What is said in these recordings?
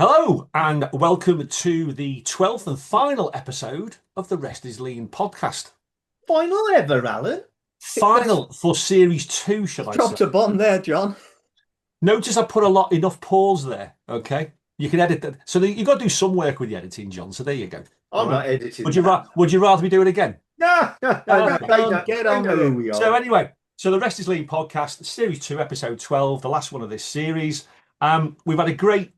Hello, and welcome to the 12th and final episode of the Rest is Lean podcast. Final ever, Alan. That's Final for series two, shall I say. dropped a bomb there, John. Notice I put enough pause there, okay? You can edit that. So you've got to do some work with the editing, John. So there you go. All I'm right. not editing Would you, that. would you rather we do it again? No, no, no, Oh, no, okay. they Get they on know with who it. we So are. anyway, so the Rest is Lean podcast, series two, episode 12, the last one of this series. We've had a great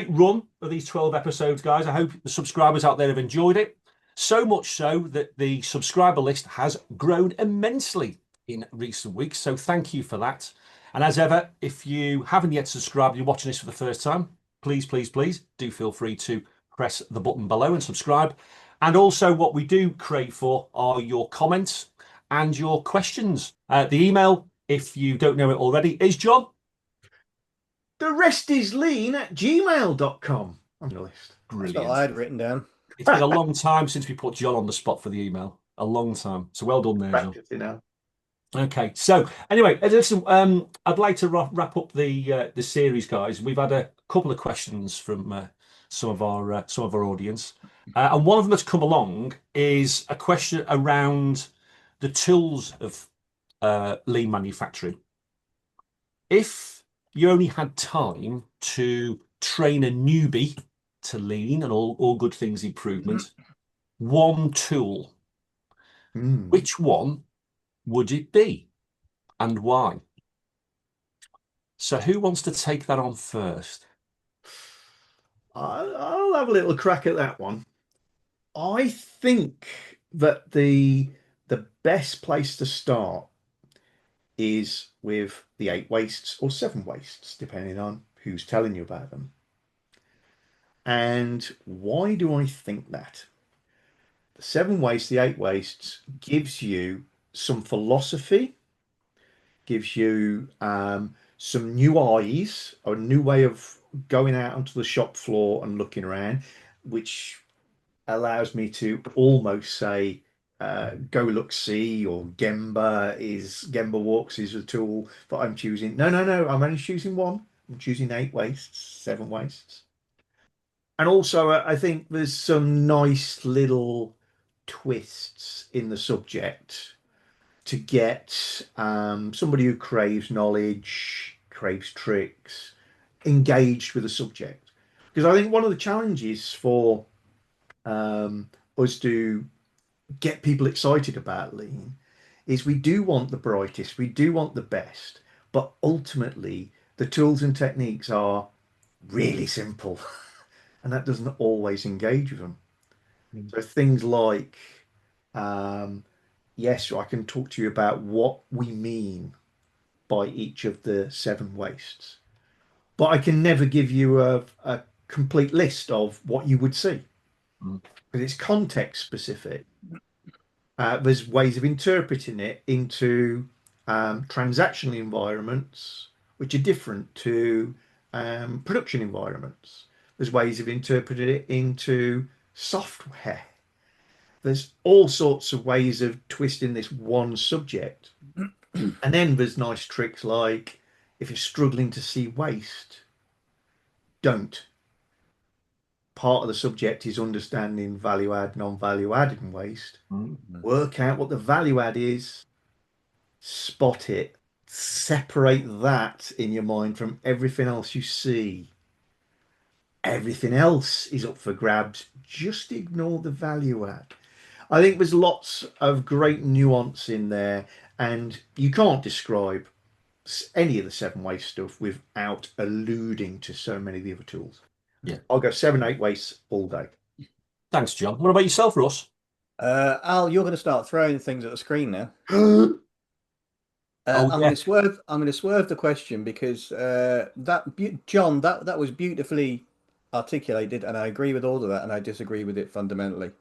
run of these 12 episodes, guys. I hope the subscribers out there have enjoyed it. So much so that the subscriber list has grown immensely in recent weeks. So thank you for that. And as ever, if you haven't yet subscribed, you're watching this for the first time, please, please, please do feel free to press the button below and subscribe. And also, what we do crave for are your comments and your questions. The email, if you don't know it already, is John. The rest is lean at gmail.com on the list. That's what I Brilliant. had written down. It's been a long time since we put John on the spot for the email. A long time. So well done there, John. Practicing now. Okay. So anyway, listen, I'd like to wrap up the series, guys. We've had a couple of questions from some of our audience, and one of them that's come along is a question around the tools of lean manufacturing. If you only had time to train a newbie to lean and all good things improvement, one tool, which one would it be and why? So who wants to take that on first? I'll have a little crack at that one. I think that the best place to start is with the 8 wastes or 7 wastes, depending on who's telling you about them. And why do I think that? The 7 wastes, the 8 wastes gives you some philosophy, gives you some new eyes, or a new way of going out onto the shop floor and looking around, which allows me to almost say go look see, or Gemba walks is a tool that I'm choosing. No, I'm only choosing one. I'm choosing 8 wastes, 7 wastes. And also, I think there's some nice little twists in the subject to get somebody who craves knowledge, craves tricks, engaged with the subject. Because I think one of the challenges for us to get people excited about lean is we do want the brightest, we do want the best, but ultimately the tools and techniques are really simple. And that doesn't always engage with them. So things like, yes, I can talk to you about what we mean by each of the 7 wastes, but I can never give you a complete list of what you would see Mm. because it's context specific. There's ways of interpreting it into transactional environments, which are different to production environments. There's ways of interpreting it into software. There's all sorts of ways of twisting this one subject. And then there's nice tricks like if you're struggling to see waste, don't. Part of the subject is understanding value add, non-value add in waste. Mm. Work out what the value add is, spot it, separate that in your mind from everything else you see. Everything else is up for grabs. Just ignore the value add. I think there's lots of great nuance in there, and you can't describe any of the 7 waste stuff without alluding to so many of the other tools. Yeah. I'll go 7, 8 wastes all day. Thanks, John. What about yourself, Russ? Al, you're going to start throwing things at the screen now. Oh, I'm yeah. going to swerve. I'm going to swerve the question because John, that was beautifully articulated, and I agree with all of that, and I disagree with it fundamentally.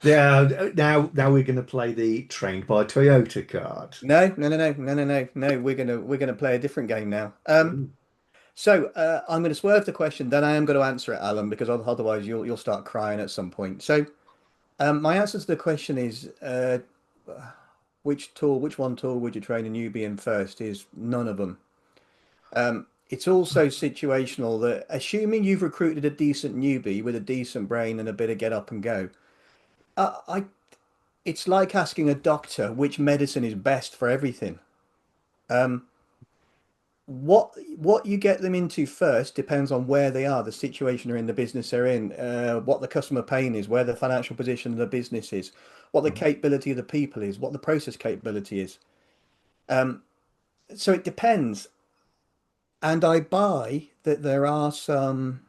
Yeah, now we're going to play the trained by Toyota card. No. We're gonna play a different game now. So I'm going to swerve the question, then I am going to answer it, Alan, because otherwise you'll start crying at some point. So my answer to the question is which one tool would you train a newbie in first? Is none of them. it's also situational that assuming you've recruited a decent newbie with a decent brain and a bit of get up and go, I it's like asking a doctor which medicine is best for everything. Um, what you get them into first depends on where they are, the situation they're in, the business they're in, what the customer pain is, where the financial position of the business is, what the capability of the people is, what the process capability is. Um, so it depends. And I buy that there are some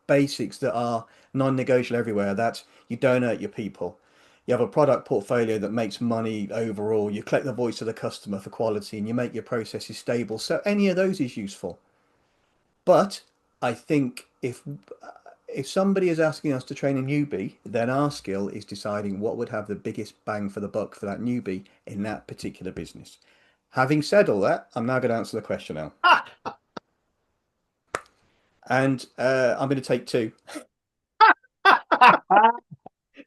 basics that are non-negotiable everywhere. That's you don't hurt your people. You have a product portfolio that makes money overall. You collect the voice of the customer for quality and you make your processes stable. So any of those is useful. But I think if somebody is asking us to train a newbie, then our skill is deciding what would have the biggest bang for the buck for that newbie in that particular business. Having said all that, I'm now going to answer the question now. And I'm going to take two.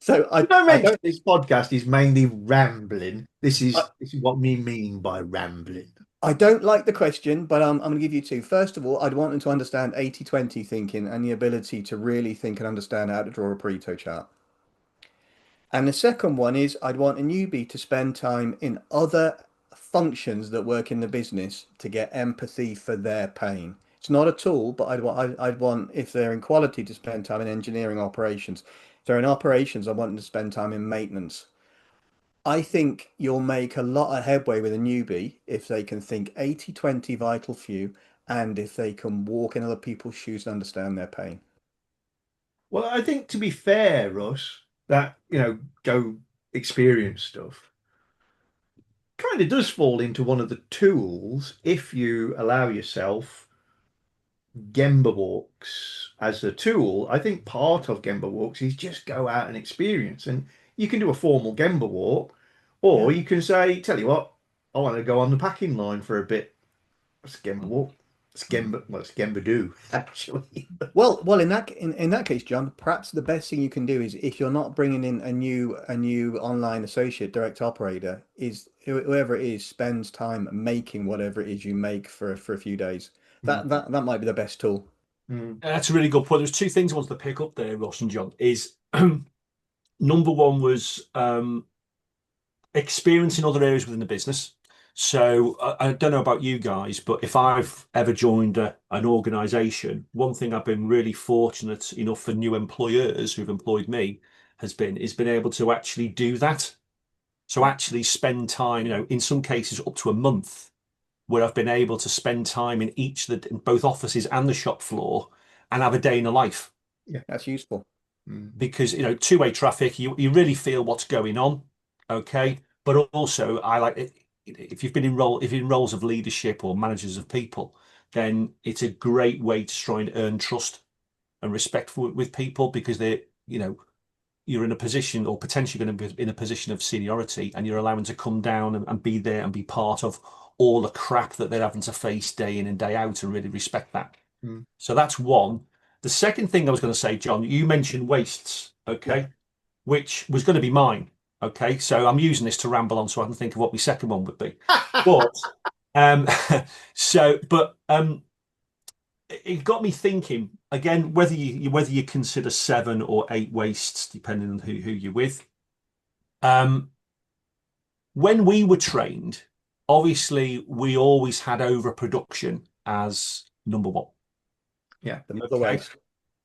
So I mention this podcast is mainly rambling. This is what we mean by rambling. I don't like the question, but I'm going to give you two. First of all, I'd want them to understand 80/20 thinking and the ability to really think and understand how to draw a Pareto chart. And the second one is I'd want a newbie to spend time in other functions that work in the business to get empathy for their pain. It's not a tool, but I'd want if they're in quality to spend time in engineering operations. If they're in operations, I want them to spend time in maintenance. I think you'll make a lot of headway with a newbie if they can think 80/20 vital few and if they can walk in other people's shoes and understand their pain. Well, I think to be fair, Russ, that go experience stuff kind of does fall into one of the tools if you allow yourself Gemba walks as a tool. I think part of Gemba walks is just go out and experience. And you can do a formal Gemba walk, or you can say, tell you what, I want to go on the packing line for a bit. It's Gemba walk. It's Gemba do, actually. Well, in that case, John, perhaps the best thing you can do is if you're not bringing in a new online associate direct operator, is whoever it is spends time making whatever it is you make for a few days. That might be the best tool. That's a really good point. There's two things I wanted to pick up there, Ross and John. Is number one was experience in other areas within the business. So I don't know about you guys, but if I've ever joined an organization, one thing I've been really fortunate enough for new employers who've employed me has been able to actually do that. So actually spend time, in some cases up to a month, where I've been able to spend time in in both offices and the shop floor and have a day in the life. Yeah, that's useful. Because, two-way traffic, you really feel what's going on. Okay. But also I like it. If you've been in roles of leadership or managers of people, then it's a great way to try and earn trust and respect with people because you're in a position or potentially going to be in a position of seniority and you're allowing to come down and be there and be part of all the crap that they're having to face day in and day out and really respect that. So that's one. The second thing I was going to say, John, you mentioned wastes, okay, which was going to be mine. Okay, so I'm using this to ramble on so I can think of what my second one would be. But it got me thinking again whether you consider 7 or 8 wastes depending on who you're with. When we were trained, obviously we always had overproduction as number one. Yeah, the mother waste.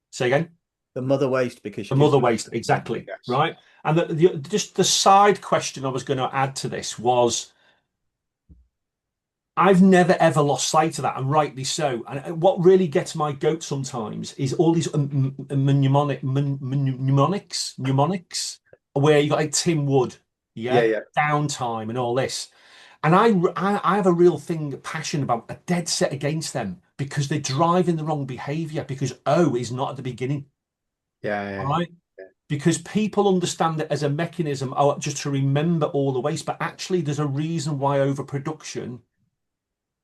Say again. The mother waste because the mother waste exactly. Yes. Right. And just the side question I was going to add to this was I've never ever lost sight of that, and rightly so. And what really gets my goat sometimes is all these mnemonics, where you got like Tim Wood, downtime and all this. And I have a real passion about a dead set against them because they're driving the wrong behavior because O is not at the beginning. Yeah. Right. Because people understand it as a mechanism, just to remember all the waste, but actually there's a reason why overproduction,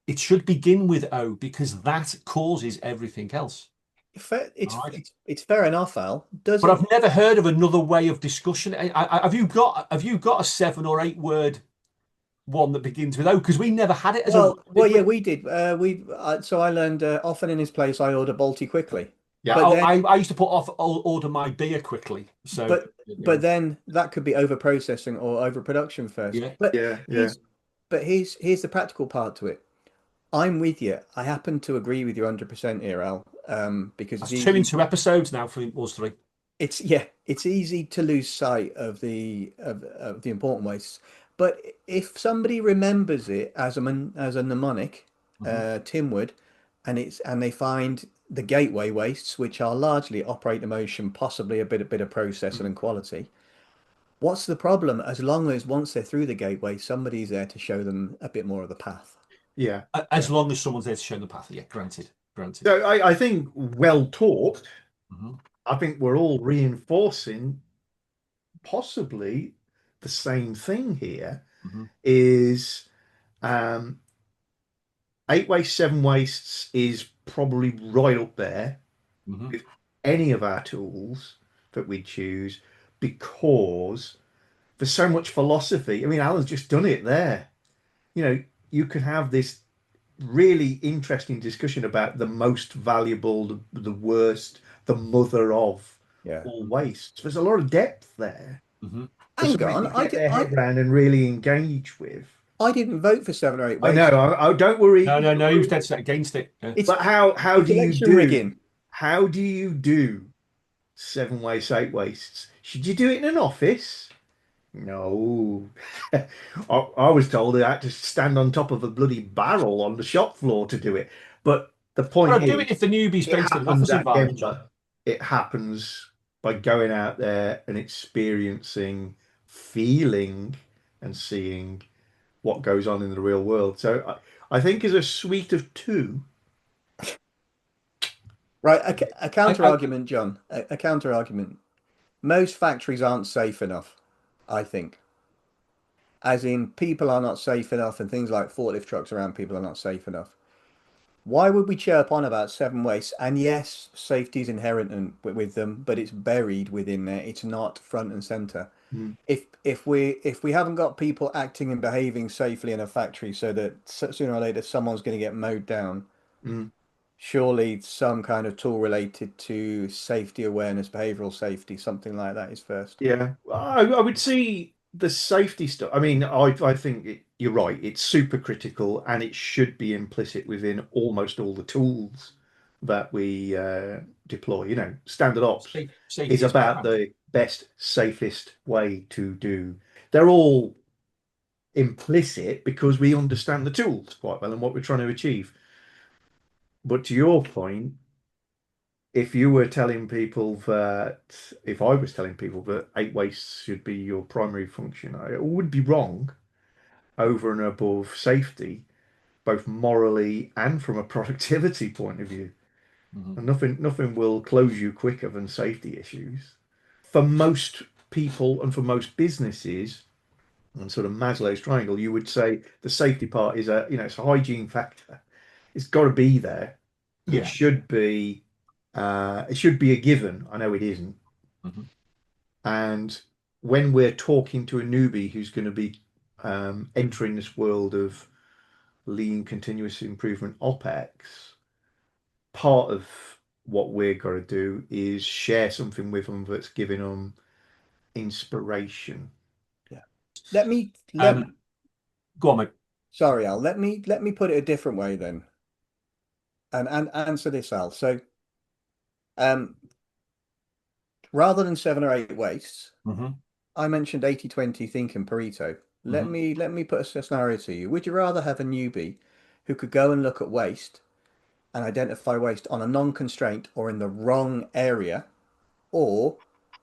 it should begin with O because that causes everything else. It's fair enough, Al. But I've never heard of another way of discussion. Have you got a 7 or 8 word one that begins with O? Because we never had it as a Well, word, well, did yeah, we? we did. So I learned often in his place. I order Balti quickly, Yeah, but oh, then, I used to put off order my beer quickly. So but but then that could be over processing or overproduction first. yeah, But Yeah, yeah. here's the practical part to it. I'm with you. I happen to agree with you 100% here, Al. Because that's it's two easy. into episodes now for us three. It's yeah, it's easy to lose sight of of the important wastes. But if somebody remembers it as as a mnemonic, Hmm. Timwood, and they find the gateway wastes, which are largely operate emotion, possibly a bit of processing and quality. What's the problem? As long as once they're through the gateway, somebody's there to show them a bit more of the path. Yeah, As yeah. long as someone's there to show the path. Yeah, granted, granted. So I think well taught, Hmm. I think we're all reinforcing possibly the same thing here Hmm. is um, eight wastes, seven wastes is probably right up there Hmm. with any of our tools that we choose because there's so much philosophy. I mean, Alan's just done it there. You know, you could have this really interesting discussion about the most valuable, the worst, the mother of Yeah. all wastes. There's a lot of depth there Hmm. for Hang somebody on, to get their head around and really engage with. I didn't vote for 7 or 8 I know. wastes. Don't worry. No, no, Don't no. He was worry. dead set against it. Yeah. It's But how it's do you election do? rigging. How do you do seven wastes, eight wastes? Should you do it in an office? No. I was told I had to stand on top of a bloody barrel on the shop floor to do it. But the But point I'd do it is, if the newbie's it based in an happens office at environment, John. Gemba. It happens by going out there and experiencing, feeling, and seeing what goes on in the real world. So I think as a suite of two, Right, a counter I, argument, John. A counter argument. Most factories aren't safe enough, I think. As in, people are not safe enough, and things like forklift trucks around people are not safe enough. Why would we chirp on about seven wastes? And yes, safety is inherent with them, but it's buried within there. It's not front and center. mm, If we haven't got people acting and behaving safely in a factory, so that sooner or later someone's going to get mowed down, mm, surely some kind of tool related to safety awareness, behavioral safety, something like that is first. yeah, I would see the safety stuff. I mean, I think you're right. It's super critical, and it should be implicit within almost all the tools that we deploy. You know, standard ops is safety is about paramount. the best, safest way to do. They're all implicit because we understand the tools quite well and what we're trying to achieve. But to your point, if you were telling people that, if I was telling people that eight wastes should be your primary function, I would be wrong over and above safety, both morally and from a productivity point of view. Hmm. And nothing will close you quicker than safety issues. For most people and for most businesses, and sort of Maslow's triangle, you would say the safety part is it's a hygiene factor. It's got to be there. It Yeah. should be it should be a given. I know it isn't. Hmm. And when we're talking to a newbie who's going to be entering this world of lean continuous improvement OPEX, part of what we're going to do is share something with them that's giving them inspiration. Yeah. Let me let Um, Go on, mate. sorry, Al. Let me put it a different way then, and answer this, Al. So, um, rather than 7 or 8 wastes, Hmm. I mentioned 80-20 thinking Pareto. Hmm. Let me put a scenario to you. Would you rather have a newbie who could go and look at waste and identify waste on a non-constraint or in the wrong area, or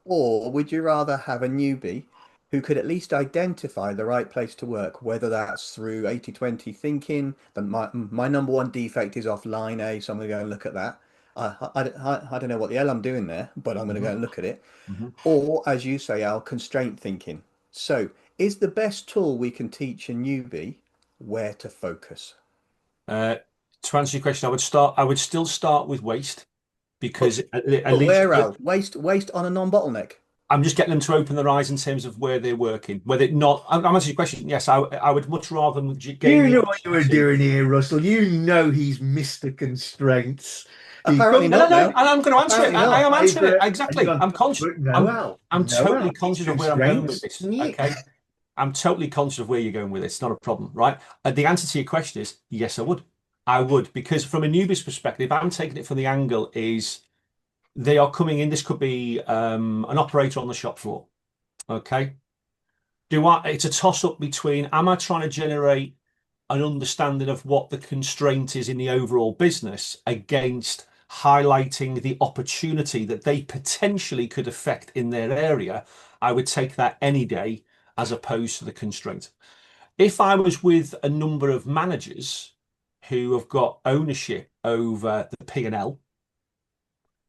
would you rather have a newbie who could at least identify the right place to work, whether that's through 80-20 thinking, then my number one defect is off line A, so I'm going to go and look at that. I don't know what the hell I'm doing there, but I'm going to go Hmm. and look at it. Hmm. Or, as you say, Al, constraint thinking. So, is the best tool we can teach a newbie where to focus? Uh, to answer your question, I would still start with waste But because at but least where, Al? Waste on a non-bottleneck. I'm just getting them to open their eyes in terms of where they're working. Whether not, I'm answering your question. Yes, I would much rather them gain You the know what you were opportunity. doing here, Russell. You know he's Mr. Constraints. He's Apparently come And I not with know, now. and I'm going to answer it. Apparently I not. am answering it favourite, and you've exactly. gone, I'm conscious. but Noel, I'm totally it's conscious of where I'm going with constraints. this. Okay, I'm totally conscious of where you're going with it. It's not a problem, right? The answer to your question is yes, I would. I would, because from a newbie's perspective, I'm taking it from the angle is they are coming in. This could be an operator on the shop floor. Okay. It's a toss up between am I trying to generate an understanding of what the constraint is in the overall business against highlighting the opportunity that they potentially could affect in their area? I would take that any day as opposed to the constraint. If I was with a number of managers who have got ownership over the P&L,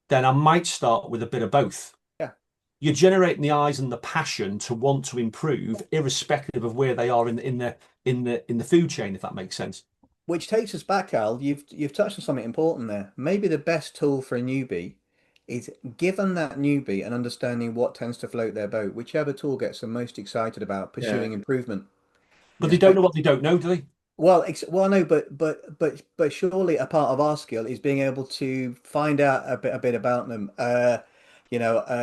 then I might start with a bit of both. Yeah. You're generating the eyes and the passion to want to improve, irrespective of where they are in the food chain, if that makes sense. Which takes us back, Al. You've touched on something important there. Maybe the best tool for a newbie is given that newbie an understanding what tends to float their boat, whichever tool gets them most excited about Yeah. pursuing improvement. But they don't know what they don't know, do they? Well, no, but surely a part of our skill is being able to find out a bit about them.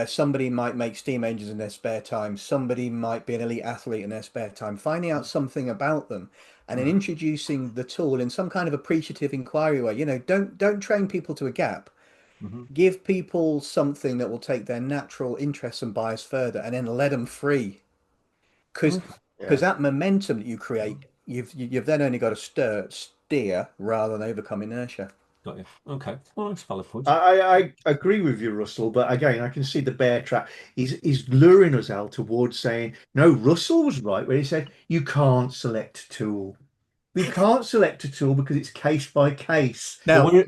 Somebody might make steam engines in their spare time. Somebody might be an elite athlete in their spare time. Finding out something about them and then introducing the tool in some kind of appreciative inquiry way. Don't train people to a gap. Mm-hmm. Give people something that will take their natural interests and bias further, and then let them free. Because Yeah. that momentum that you create, you've then only got to steer rather than overcome inertia. Got you. Okay. Well, that's a valid point. I agree with you, Russell, but again, I can see the bear trap. He's luring us out towards saying, no, Russell was right when he said you can't select a tool. We can't select a tool because it's case by case. Well, Now,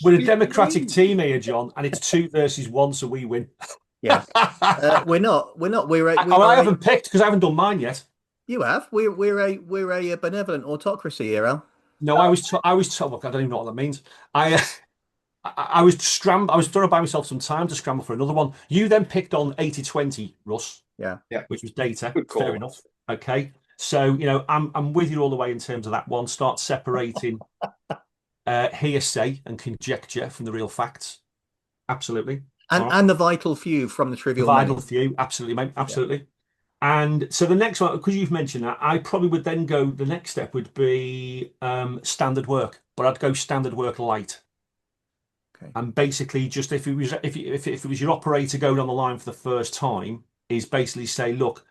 we're a democratic team here, John, and it's 2 versus 1, so we win. yeah, we're not. I haven't picked because I haven't done mine yet. You have. We're a benevolent autocracy here, Al. No, I was told. Look, I don't even know what that means. I was trying to buy myself some time to scramble for another one. You then picked on 80/20, Russ. Yeah. Which was data. Good call. Fair enough. Okay. So, I'm with you all the way in terms of that one. Start separating hearsay and conjecture from the real facts. Absolutely. And the vital few from the trivial Vital many. few. Absolutely, mate. Absolutely. And so the next one, because you've mentioned that, I probably would then go, the next step would be standard work, but I'd go standard work light. Okay. And basically just if it was your operator going on the line for the first time, is basically say, look,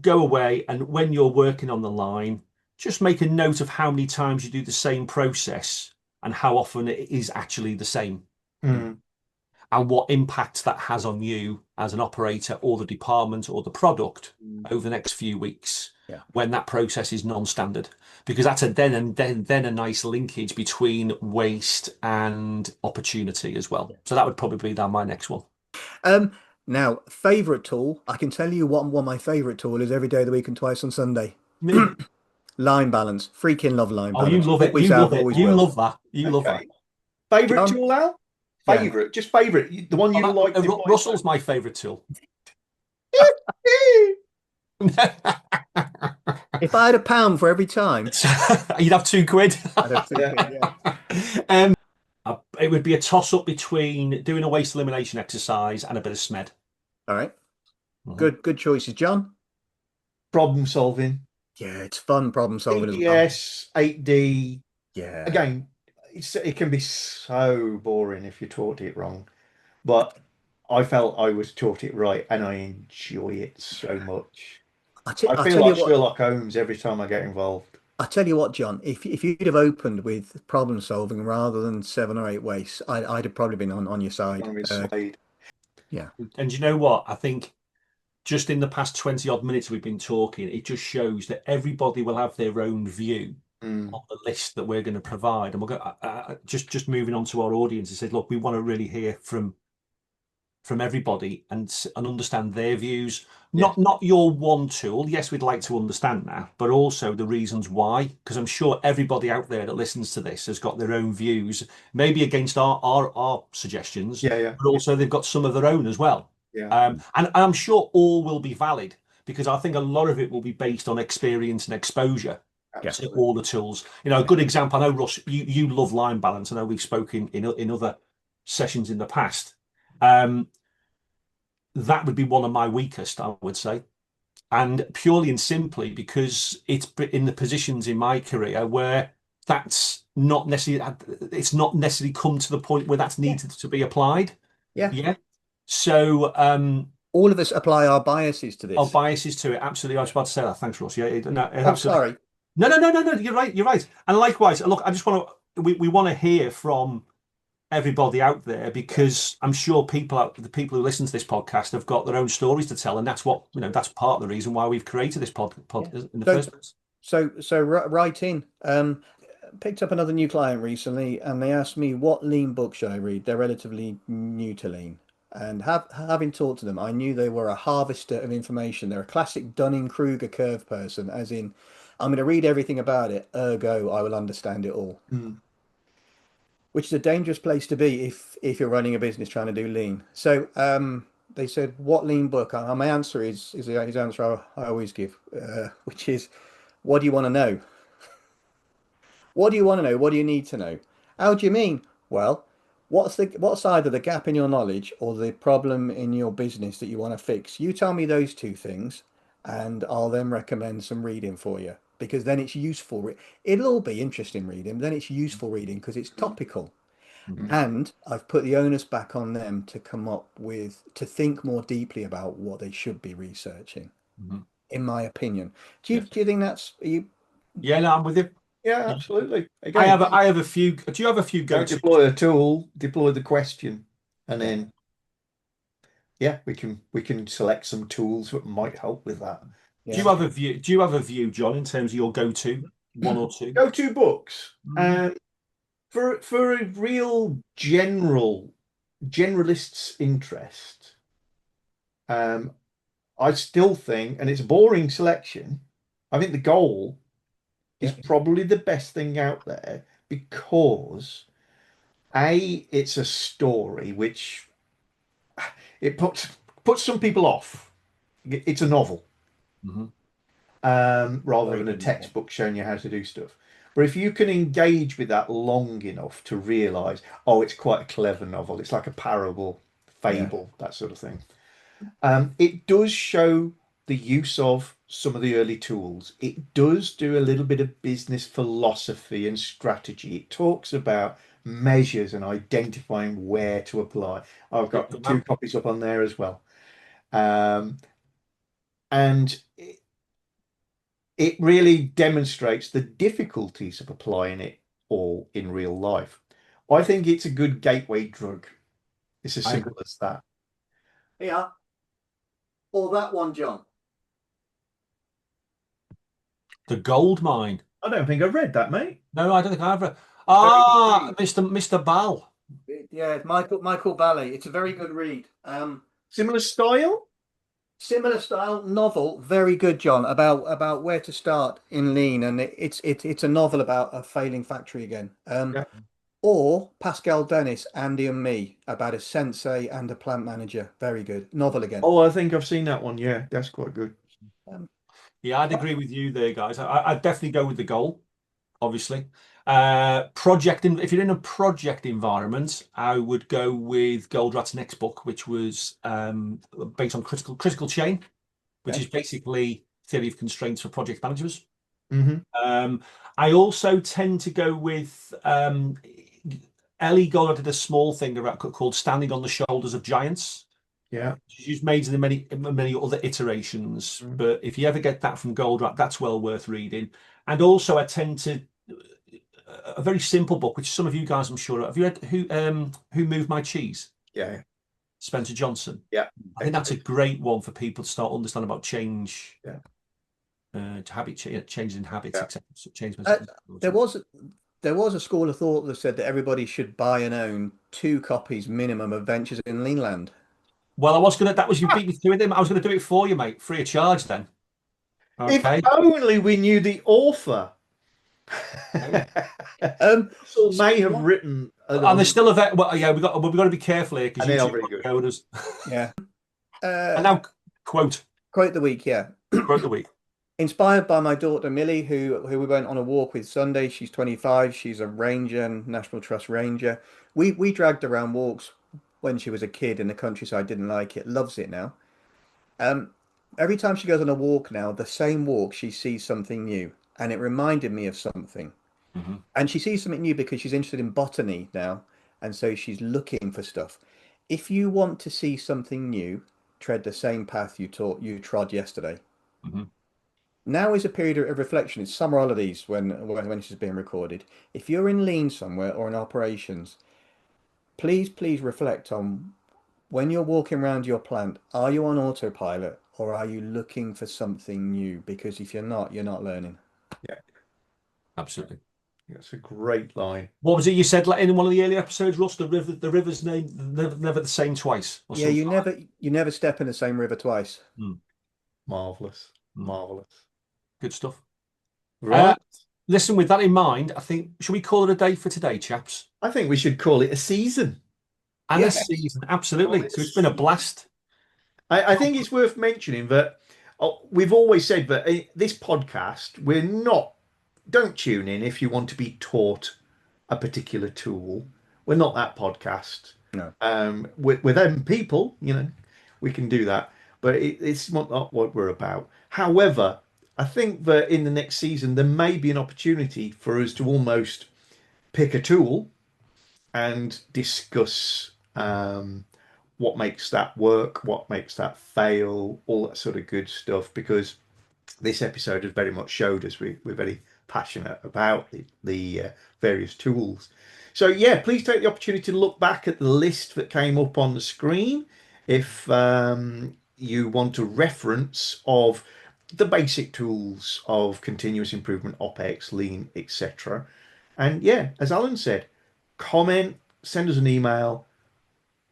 go away, and when you're working on the line, just make a note of how many times you do the same process and how often it is actually the same. And what impact that has on you as an operator or the department or the product over the next few weeks when that process is non-standard. Because that's then a nice linkage between waste and opportunity as well. So that would probably be my next one. Now, favorite tool. I can tell you what my favorite tool is every day of the week and twice on Sunday. Me. Line balance. Freaking love line balance. Oh, you love it. Always You have, love it. always You will. love that. You love that. Favorite John? tool, Al? Yeah. Favorite, just favorite. The one you like. Russell's my favorite tool. If I had £1 for every time, You'd have £2. I'd have £2, yeah. It would be a toss-up between doing a waste elimination exercise and a bit of SMED. All right. Good choices, John. Problem solving. Yeah, it's fun problem solving as well. Yes, 8D. Yeah. Again, it can be so boring if you taught it wrong, but I felt I was taught it right, and I enjoy it so much. I feel like Sherlock Holmes every time I get involved. I tell you what, John, if you'd have opened with problem solving rather than 7 or 8 wastes, I'd have probably been on your side. Yeah. And you know what? I think just in the past 20 odd minutes we've been talking, it just shows that everybody will have their own view on the list that we're going to provide. And we'll go just moving on to our audience and said, look, we want to really hear from everybody and understand their views. Not your one tool. Yes, we'd like to understand that, but also the reasons why, because I'm sure everybody out there that listens to this has got their own views, maybe against our suggestions, but also they've got some of their own as well. Yeah. And I'm sure all will be valid because I think a lot of it will be based on experience and exposure to all the tools. You know, a good example, I know, Russ, you love line balance. I know we've spoken in other sessions in the past. That would be one of my weakest, I would say. And purely and simply because it's in the positions in my career where that's not necessarily, it's not necessarily come to the point where that's needed to be applied. Yeah. Yeah. So, all of us apply our biases to our this. biases to it. Absolutely. I was about to say that. Thanks, Ross. Yeah. No, Oh, absolutely. sorry. No. You're right. You're right. And likewise, look, I just want to, we want to hear from everybody out there because I'm sure the people who listen to this podcast have got their own stories to tell, and that's what that's part of the reason why we've created this pod in the first place. So right in. Picked up another new client recently, and they asked me what lean book should I read. They're relatively new to lean, and having talked to them, I knew they were a harvester of information. They're a classic Dunning-Kruger curve person, as in, I'm going to read everything about it, ergo, I will understand it all. Which is a dangerous place to be if you're running a business trying to do lean. So they said, what lean book? My answer is the answer I always give, which is, what do you want to know? What do you want to know? What do you need to know? How do you mean? Well, what's either the gap in your knowledge or the problem in your business that you want to fix? You tell me those two things, and I'll then recommend some reading for you because then it's useful. It'll all be interesting reading, but then it's useful reading because it's topical. And I've put the onus back on them to come up with, to think more deeply about what they should be researching, in my opinion. Do you think that's, you? Yeah, no, I'm with you. Yeah, absolutely. Again, I have a few. Do you have a few don't go-to? deploy a tool, deploy the question, and then we can select some tools that might help with that. Do you have a view? Do you have a view, John, in terms of your go-to one or two? Go-to books. For a real generalist's interest, I still think, and it's a boring selection, I think the goal is probably the best thing out there because it's a story which it puts some people off. It's a novel, rather than a textbook showing you how to do stuff. But if you can engage with that long enough to realize, oh, it's quite a clever novel. It's like a parable, fable, that sort of thing. It does show the use of some of the early tools. It does do a little bit of business philosophy and strategy. It talks about measures and identifying where to apply. I've got 2 copies up on there as well. And it really demonstrates the difficulties of applying it all in real life. I think it's a good gateway drug. It's as simple as that. Yeah. Or that one, John. The Gold Mine. I don't think I've read that, mate. No, I don't think I've read. Mr. Ball. Yeah, Michael Bally. It's a very good read. Similar style? Similar style novel, very good, John, about where to start in lean, and it's a novel about a failing factory again. Or Pascal Dennis, Andy and Me, about a sensei and a plant manager. Very good novel again. Oh, I think I've seen that one. Yeah, that's quite good. Yeah, I'd agree with you there, guys. I'd definitely go with the goal, obviously. If you're in a project environment, I would go with Goldrat's next book, which was based on critical chain, which is basically theory of constraints for project managers. I also tend to go with Ellie Goldrat did a small thing called Standing on the Shoulders of Giants. Yeah, she's made in many other iterations, but if you ever get that from Goldrat, that's well worth reading. And also, I tend to a very simple book, which some of you guys I'm sure have you read. Who Moved My Cheese? Yeah, Spencer Johnson. Yeah, I think that's a great one for people to start understanding about change. Yeah. To changes in habits, etc. Change. There was a school of thought that said that everybody should buy and own 2 copies minimum of Ventures in Leanland. Well, you beat me to it. I was going to do it for you, mate, free of charge then. Okay. If only we knew the author. So may have written. And there's still a vet. Well, yeah, we've got to be careful here because YouTube us. Yeah. And now quote Quote the week, yeah. quote the week. Inspired by my daughter Millie, who we went on a walk with Sunday. She's 25. She's a ranger, National Trust ranger. We dragged her around walks when she was a kid in the countryside. Didn't like it. Loves it now. Um, every time she goes on a walk now, the same walk, she sees something new, and it reminded me of something. Mhm. And she sees something new because she's interested in botany now, and so she's looking for stuff. If you want to see something new, tread the same path you trod yesterday. Mhm. Now is a period of reflection. It's summer holidays when this is being recorded. If you're in lean somewhere or in operations, please reflect on when you're walking around your plant, are you on autopilot or are you looking for something new? Because if you're not learning. Yeah, Absolutely. that's a great line. What was it you said like, in one of the earlier episodes, Ross? The river's name never the same twice, or Yeah, something. you never step in the same river twice. Mm. Marvelous, Mm. marvelous. Good stuff. Right. Listen, with that in mind, I think should we call it a day for today, chaps? I think we should call it a season. And a Yes. season, absolutely. So it's been a blast. I think it's worth mentioning that we've always said that this podcast, don't tune in if you want to be taught a particular tool. We're not that podcast. No. With them people, we can do that, but it's not what we're about. However, I think that in the next season, there may be an opportunity for us to almost pick a tool and discuss what makes that work, what makes that fail, all that sort of good stuff. Because this episode has very much showed us we're very passionate about the various tools. So yeah, please take the opportunity to look back at the list that came up on the screen if you want a reference of the basic tools of continuous improvement, OPEX, lean, etc. And yeah, as Alan said, comment, send us an email.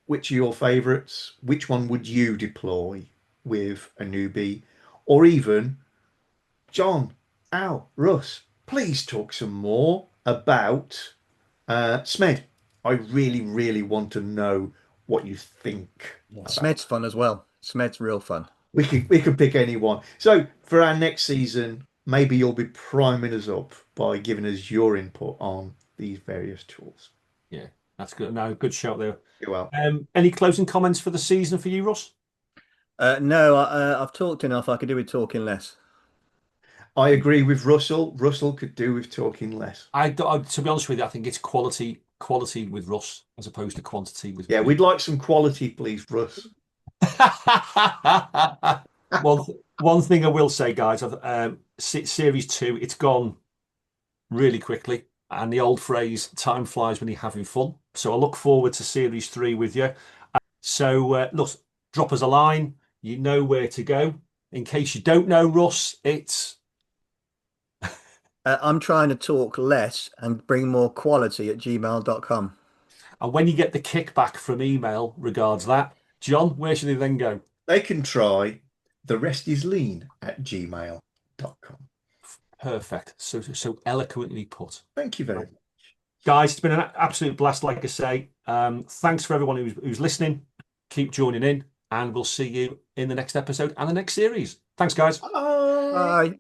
Which are your favorites? Which one would you deploy with a newbie? Or even, John, Al, Russ, please talk some more about SMED. I really, really want to know what you think about. Smed's fun as well. Smed's real fun. We could pick anyone. So for our next season, maybe you'll be priming us up by giving us your input on these various tools. Yeah, that's good. No, good shout there. You're well. Any closing comments for the season for you, Ross? No, I've talked enough. I could do with talking less. I agree with Russell. Russell could do with talking less. To be honest with you, I think it's quality with Russ as opposed to quantity with Yeah, me. we'd like some quality, please, Russ. One thing I will say, guys, series 2, it's gone really quickly, and the old phrase "time flies when you're having fun." So I look forward to series 3 with you. So look, drop us a line. You know where to go. In case you don't know, Russ, it's I'm trying to talk less and bring more quality at gmail.com. and when you get the kickback from email regards that, John, where should they then go? They can try the rest is lean at gmail.com. Perfect. So eloquently put. Thank you very much. Guys, it's been an absolute blast, like I say. Thanks for everyone who's listening. Keep joining in, and we'll see you in the next episode and the next series. Thanks, guys. Bye. Bye.